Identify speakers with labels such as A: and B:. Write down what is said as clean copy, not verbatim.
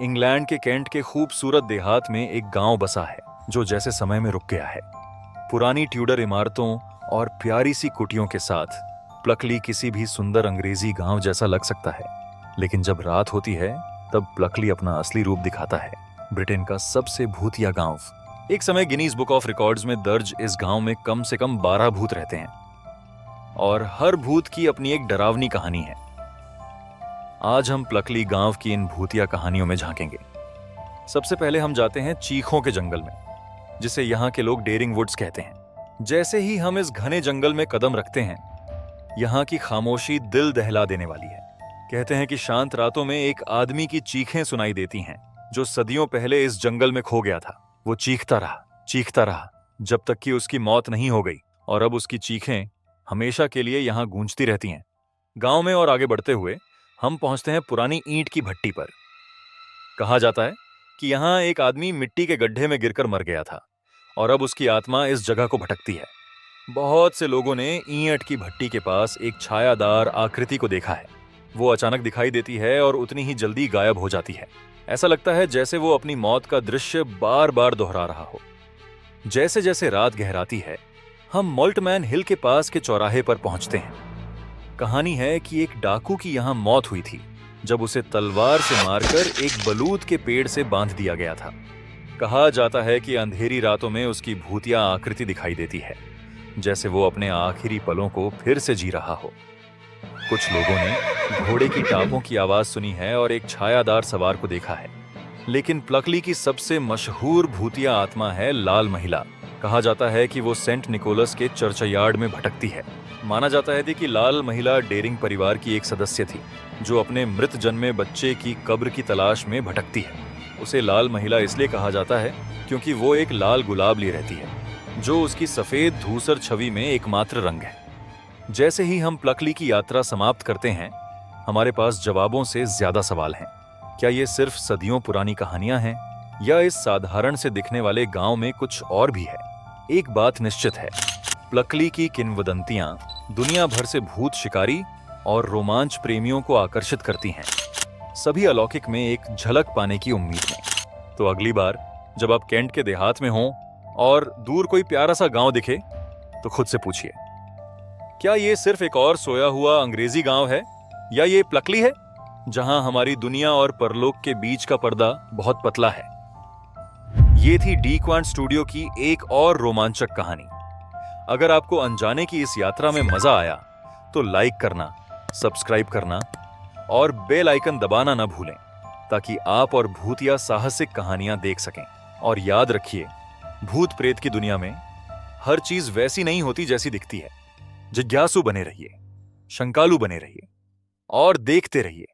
A: England के cantt के खूबसूरत देहात में एक गांव बसा है जो जैसे समय में रुक गया है। पुरानी ट्यूडर इमारतों और प्यारी सी कुटियों के साथ प्लकली किसी भी सुंदर अंग्रेजी गांव जैसा लग सकता है। लेकिन जब रात होती है तब प्लकली अपना असली रूप दिखाता है, ब्रिटेन का सबसे भूतिया गांव। एक समय गिनीज बुक ऑफ रिकॉर्ड्स में दर्ज इस गांव में कम से कम 12 भूत रहते हैं और हर भूत की अपनी एक डरावनी कहानी है। आज हम प्लकली गांव की इन भूतिया कहानियों में झांकेंगे। सबसे पहले हम जाते हैं चीखों के जंगल में, जिसे यहाँ के लोग डेरिंग वुड्स कहते हैं। जैसे ही हम इस घने जंगल में कदम रखते हैं, यहाँ की खामोशी दिल दहला देने वाली है। कहते हैं कि शांत रातों में एक आदमी की चीखें सुनाई देती हैं, जो सदियों पहले इस जंगल में खो गया था। वो चीखता रहा जब तक कि उसकी मौत नहीं हो गई, और अब उसकी चीखें हमेशा के लिए यहाँ गूंजती रहती हैं। गांव में और आगे बढ़ते हुए हम पहुंचते हैं पुरानी ईंट की भट्टी पर। कहा जाता है कि यहाँ एक आदमी मिट्टी के गड्ढे में गिरकर मर गया था और अब उसकी आत्मा इस जगह को भटकती है। बहुत से लोगों ने ईंट की भट्टी के पास एक छायादार आकृति को देखा है। वो अचानक दिखाई देती है और उतनी ही जल्दी गायब हो जाती है। ऐसा लगता है जैसे वो अपनी मौत का दृश्य बार बार दोहरा रहा हो। जैसे जैसे रात गहराती है, हम मोल्टमैन हिल के पास के चौराहे पर पहुंचते हैं। कहानी है कि एक डाकू की यहाँ मौत हुई थी जब उसे तलवार से मारकर एक बलूत के पेड़ से बांध दिया गया था। कहा जाता है कि अंधेरी रातों में उसकी भूतिया आकृति दिखाई देती है, जैसे वो अपने आखिरी पलों को फिर से जी रहा हो। कुछ लोगों ने घोड़े की टापों की आवाज सुनी है और एक छायादार सवार को देखा है। लेकिन प्लकली की सबसे मशहूर भूतिया आत्मा है लाल महिला। कहा जाता है कि वो सेंट निकोलस के चर्चयार्ड में भटकती है। माना जाता है कि लाल महिला डेरिंग परिवार की एक सदस्य थी, जो अपने मृत जन्मे बच्चे की कब्र की तलाश में भटकती है। उसे लाल महिला इसलिए कहा जाता है क्योंकि वो एक लाल गुलाब लिए रहती है, जो उसकी सफेद धूसर छवि में एकमात्र रंग है। जैसे ही हम प्लकली की यात्रा समाप्त करते हैं, हमारे पास जवाबों से ज्यादा सवाल हैं। क्या ये सिर्फ सदियों पुरानी कहानियां हैं, या इस साधारण से दिखने वाले गांव में कुछ और भी है? एक बात निश्चित है, प्लकली की किंवदंतियां दुनिया भर से भूत शिकारी और रोमांच प्रेमियों को आकर्षित करती हैं, सभी अलौकिक में एक झलक पाने की उम्मीद में। तो अगली बार जब आप कैंट के देहात में हों और दूर कोई प्यारा सा गांव दिखे, तो खुद से पूछिए, क्या ये सिर्फ एक और सोया हुआ अंग्रेजी गांव है, या ये प्लकली है, जहां हमारी दुनिया और परलोक के बीच का पर्दा बहुत पतला है। ये थी डी क्वांट स्टूडियो की एक और रोमांचक कहानी। अगर आपको अनजाने की इस यात्रा में मजा आया तो लाइक करना, सब्सक्राइब करना और बेल आइकन दबाना ना भूलें, ताकि आप और भूतिया साहसिक कहानियां देख सकें। और याद रखिए, भूत प्रेत की दुनिया में हर चीज वैसी नहीं होती जैसी दिखती है। जिज्ञासु बने रहिए, शंकालु बने रहिए और देखते रहिए।